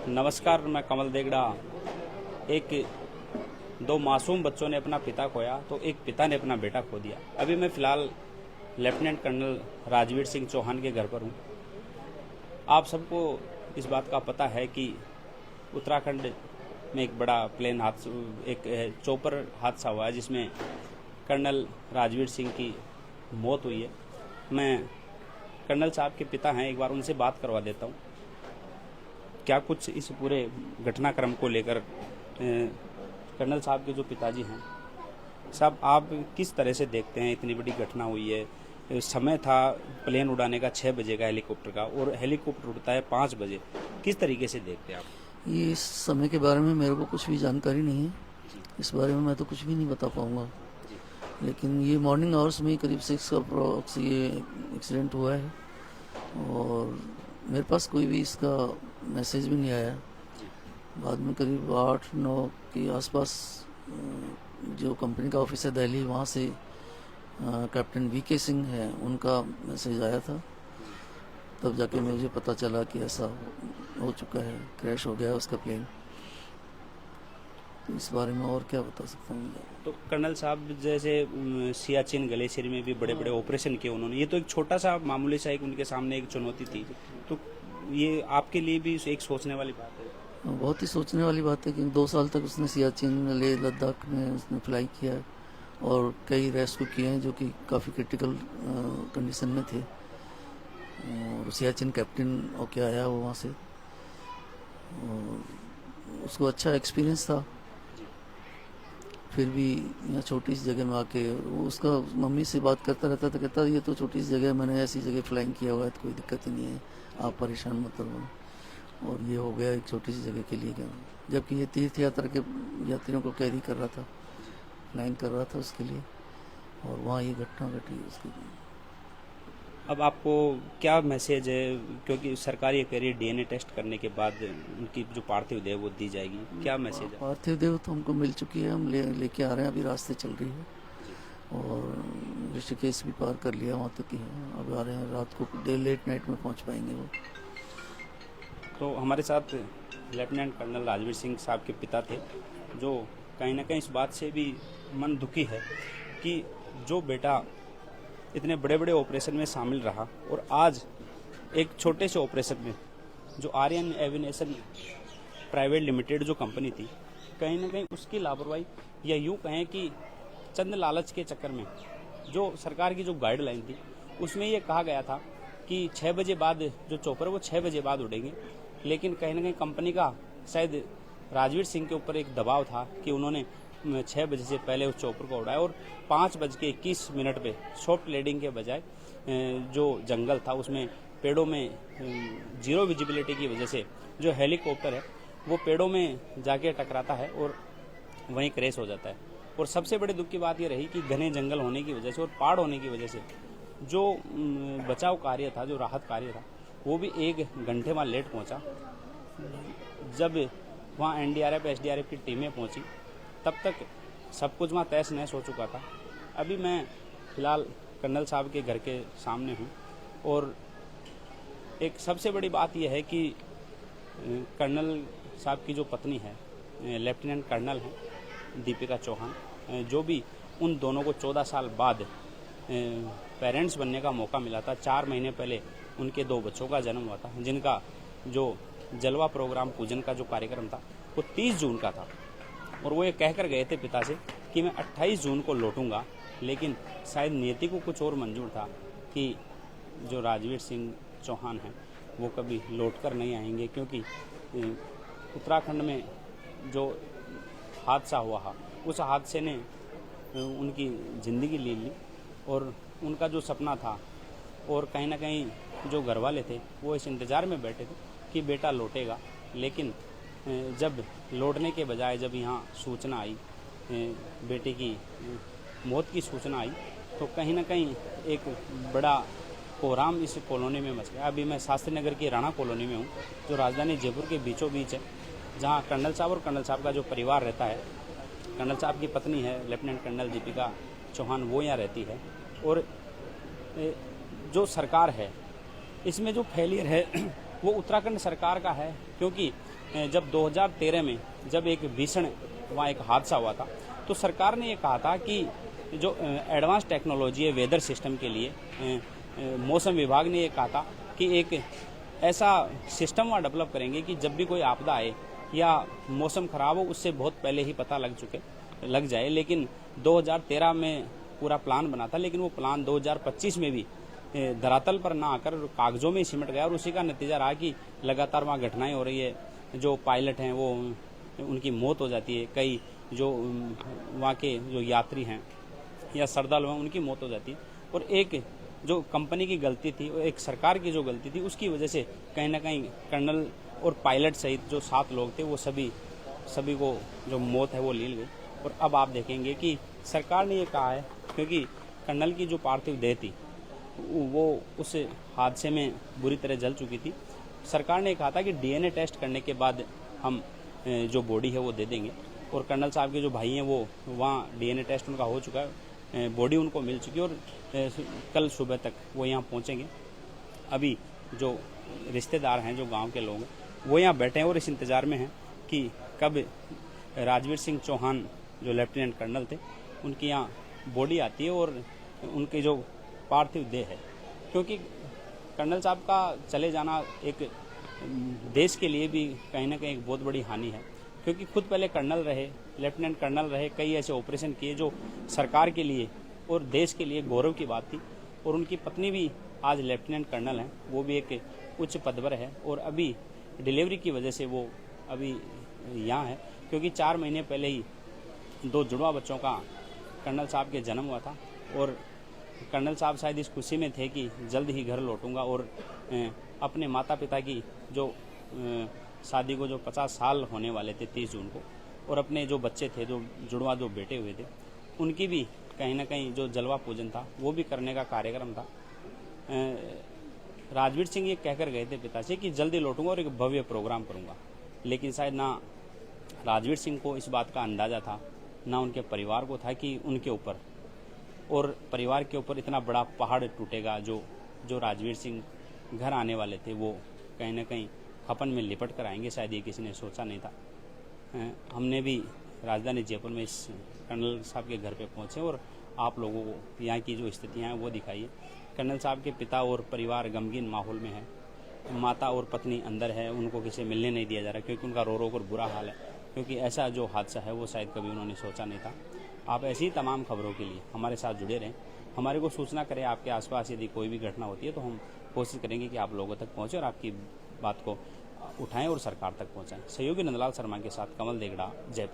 नमस्कार, मैं कमल देगड़ा। एक दो मासूम बच्चों ने अपना पिता खोया तो एक पिता ने अपना बेटा खो दिया। अभी मैं फिलहाल लेफ्टिनेंट कर्नल राजवीर सिंह चौहान के घर पर हूँ। आप सबको इस बात का पता है कि उत्तराखंड में एक बड़ा प्लेन हादसा, एक चॉपर हादसा हुआ है जिसमें कर्नल राजवीर सिंह की मौत हुई है। मैं कर्नल साहब के पिता हैं, एक बार उनसे बात करवा देता हूँ। क्या कुछ इस पूरे घटनाक्रम को लेकर कर्नल साहब के जो पिताजी हैं, साहब आप किस तरह से देखते हैं? इतनी बड़ी घटना हुई है, समय था प्लेन उड़ाने का 6 बजे का हेलीकॉप्टर का, और हेलीकॉप्टर उड़ता है 5 बजे। किस तरीके से देखते हैं आप? ये इस समय के बारे में मेरे को कुछ भी जानकारी नहीं है। इस बारे में मैं तो कुछ भी नहीं बता पाऊंगा। लेकिन ये मॉर्निंग आवर्स में करीब 6 का अप्रॉक्स ये एक्सीडेंट हुआ है और मेरे पास कोई भी इसका मैसेज भी नहीं आया। बाद में करीब 8-9 के आसपास जो कंपनी का ऑफिस है दिल्ली, वहाँ से कैप्टन वीके सिंह है, उनका मैसेज आया था। तब जाके मुझे पता चला कि ऐसा हो चुका है, क्रैश हो गया उसका प्लेन। तो इस बारे में और क्या बता सकता हूँ। तो कर्नल साहब जैसे सियाचिन ग्लेशियर में भी बड़े बड़े ऑपरेशन किए उन्होंने, ये तो एक छोटा सा मामूली सा एक उनके सामने एक चुनौती थी। तो ये आपके लिए भी एक सोचने वाली बात है? बहुत ही सोचने वाली बात है कि 2 साल तक उसने सियाचिन, लेह लद्दाख में उसने फ्लाई किया है और कई रेस्क्यू किए हैं जो कि काफ़ी क्रिटिकल कंडीशन में थे। और सियाचिन कैप्टन होके आया वो वहाँ से, और उसको अच्छा एक्सपीरियंस था। फिर भी यहाँ छोटी सी जगह में आके वो उसका मम्मी से बात करता रहता था, कहता ये तो छोटी सी जगह है, मैंने ऐसी जगह फ्लाइंग किया हुआ है तो कोई दिक्कत ही नहीं है, आप परेशान मत रहो। और ये हो गया एक छोटी सी जगह के लिए क्या, जबकि ये तीर्थ यात्रा के यात्रियों को कैरी कर रहा था, फ्लाइंग कर रहा था उसके लिए, और वहाँ ये घटना घटी उसकी। अब आपको क्या मैसेज है, क्योंकि सरकार ये कह रही है डीएनए टेस्ट करने के बाद उनकी जो पार्थिव देह वो दी जाएगी, क्या मैसेज है? पार्थिव देह तो हमको मिल चुकी है, हम लेके आ रहे हैं, अभी रास्ते चल रही है और ऋषिकेश भी पार कर लिया, वहाँ तक ही है, अब आ रहे हैं। रात को लेट नाइट में पहुँच पाएंगे वो। तो हमारे साथ लेफ्टिनेंट कर्नल राजवीर सिंह साहब के पिता थे, जो कहीं ना कहीं इस बात से भी मन दुखी है कि जो बेटा इतने बड़े बड़े ऑपरेशन में शामिल रहा और आज एक छोटे से ऑपरेशन में जो आर्यन एविएशन प्राइवेट लिमिटेड जो कंपनी थी, कहीं ना कहीं उसकी लापरवाही, या यूँ कहें कि चंद लालच के चक्कर में, जो सरकार की जो गाइडलाइन थी उसमें ये कहा गया था कि 6 बजे बाद जो चॉपर वो 6 बजे बाद उड़ेंगे, लेकिन कहीं ना कहीं कंपनी का शायद राजवीर सिंह के ऊपर एक दबाव था कि उन्होंने 6 बजे से पहले उस चॉपर को उड़ाया, और 5:21 पे सॉफ्ट लैंडिंग के बजाय जो जंगल था उसमें पेड़ों में जीरो विजिबिलिटी की वजह से जो हेलीकॉप्टर है वो पेड़ों में जाके टकराता है और वहीं क्रैश हो जाता है। और सबसे बड़े दुख की बात ये रही कि घने जंगल होने की वजह से और पहाड़ होने की वजह से जो बचाव कार्य था, जो राहत कार्य था, वो भी 1 घंटे वहाँ लेट पहुँचा। जब वहाँ एनडीआरएफ एसडीआरएफ की टीमें पहुँची तब तक सब कुछ वहाँ तहस नहस हो चुका था। अभी मैं फिलहाल कर्नल साहब के घर के सामने हूँ और एक सबसे बड़ी बात यह है कि कर्नल साहब की जो पत्नी है, लेफ्टिनेंट कर्नल हैं दीपिका चौहान, जो भी उन दोनों को 14 साल बाद पेरेंट्स बनने का मौका मिला था। 4 महीने पहले उनके 2 बच्चों का जन्म हुआ था, जिनका जो जलवा प्रोग्राम पूजन का जो कार्यक्रम था वो 30 जून का था, और वो ये कहकर गए थे पिता से कि मैं 28 जून को लौटूंगा, लेकिन शायद नियति को कुछ और मंजूर था कि जो राजवीर सिंह चौहान हैं वो कभी लौटकर नहीं आएंगे, क्योंकि उत्तराखंड में जो हादसा हुआ उस हादसे ने उनकी ज़िंदगी ले ली, और उनका जो सपना था, और कहीं ना कहीं जो घर वाले थे वो इस इंतज़ार में बैठे थे कि बेटा लौटेगा, लेकिन जब लौटने के बजाय जब यहाँ सूचना आई, बेटे की मौत की सूचना आई, तो कहीं ना कहीं एक बड़ा कोहराम इस कॉलोनी में मच गया। अभी मैं शास्त्री नगर की राणा कॉलोनी में हूँ, जो राजधानी जयपुर के बीचों बीच है, जहाँ कर्नल साहब और कर्नल साहब का जो परिवार रहता है। कर्नल साहब की पत्नी है लेफ्टिनेंट कर्नल दीपिका चौहान, वो यहाँ रहती है। और जो सरकार है इसमें जो फेलियर है वो उत्तराखंड सरकार का है, क्योंकि जब 2013 में जब एक भीषण वहाँ एक हादसा हुआ था तो सरकार ने ये कहा था कि जो एडवांस टेक्नोलॉजी है वेदर सिस्टम के लिए, मौसम विभाग ने ये कहा था कि एक ऐसा सिस्टम वहाँ डेवलप करेंगे कि जब भी कोई आपदा आए या मौसम खराब हो उससे बहुत पहले ही पता लग जाए। लेकिन 2013 में पूरा प्लान बना था, लेकिन वो प्लान 2025 में भी धरातल पर ना आकर कागजों में ही सिमट गया, और उसी का नतीजा रहा कि लगातार वहाँ घटनाएं हो रही है। जो पायलट हैं वो उनकी मौत हो जाती है, कई जो वहाँ के जो यात्री हैं या श्रद्धालु हैं उनकी मौत हो जाती है। और एक जो कंपनी की गलती थी, एक सरकार की जो गलती थी, उसकी वजह से कहीं ना कहीं कर्नल और पायलट सहित जो 7 लोग थे वो सभी को जो मौत है वो ली गई। और अब आप देखेंगे कि सरकार ने ये कहा है, क्योंकि कर्नल की जो पार्थिव देह थी वो उस हादसे में बुरी तरह जल चुकी थी। सरकार ने कहा था कि डीएनए टेस्ट करने के बाद हम जो बॉडी है वो दे देंगे, और कर्नल साहब के जो भाई हैं वो वहाँ डीएनए टेस्ट उनका हो चुका है, बॉडी उनको मिल चुकी है, और कल सुबह तक वो यहाँ पहुँचेंगे। अभी जो रिश्तेदार हैं, जो गांव के लोग हैं, वो यहाँ बैठे हैं और इस इंतज़ार में हैं कि कब राजवीर सिंह चौहान जो लेफ्टिनेंट कर्नल थे उनकी यहाँ बॉडी आती है और उनकी जो पार्थिव देह है। क्योंकि कर्नल साहब का चले जाना एक देश के लिए भी कहीं ना कहीं एक बहुत बड़ी हानि है, क्योंकि खुद पहले कर्नल रहे, लेफ्टिनेंट कर्नल रहे, कई ऐसे ऑपरेशन किए जो सरकार के लिए और देश के लिए गौरव की बात थी। और उनकी पत्नी भी आज लेफ्टिनेंट कर्नल हैं, वो भी एक उच्च पद पर है, और अभी डिलीवरी की वजह से वो अभी यहाँ है, क्योंकि 4 महीने पहले ही 2 जुड़वा बच्चों का कर्नल साहब के जन्म हुआ था। और कर्नल साहब शायद इस खुशी में थे कि जल्द ही घर लौटूंगा और अपने माता पिता की जो शादी को जो 50 साल होने वाले थे 30 जून को, और अपने जो बच्चे थे, जो जुड़वा जो बेटे हुए थे, उनकी भी कहीं ना कहीं जो जलवा पूजन था वो भी करने का कार्यक्रम था। राजवीर सिंह ये कहकर गए थे पिता से कि जल्दी लौटूंगा और एक भव्य प्रोग्राम करूंगा, लेकिन शायद ना राजवीर सिंह को इस बात का अंदाज़ा था, ना उनके परिवार को था कि उनके ऊपर और परिवार के ऊपर इतना बड़ा पहाड़ टूटेगा। जो राजवीर सिंह घर आने वाले थे वो कहीं ना कहीं खपन में लिपट कर आएंगे, शायद ये किसी ने सोचा नहीं था। हमने भी राजधानी जयपुर में इस कर्नल साहब के घर पे पहुंचे और आप लोगों को यहाँ की जो स्थितियाँ हैं वो दिखाइए। कर्नल साहब के पिता और परिवार गमगीन माहौल में है, माता और पत्नी अंदर है, उनको किसी मिलने नहीं दिया जा रहा, क्योंकि उनका रो कर बुरा हाल है, क्योंकि ऐसा जो हादसा है वो शायद कभी उन्होंने सोचा नहीं था। आप ऐसी ही तमाम खबरों के लिए हमारे साथ जुड़े रहें, हमारे को सूचना करें। आपके आसपास यदि कोई भी घटना होती है तो हम कोशिश करेंगे कि आप लोगों तक पहुँचे और आपकी बात को उठाएं और सरकार तक पहुँचाएं। सहयोगी नंदलाल शर्मा के साथ कमल देगड़ा, जयपुर।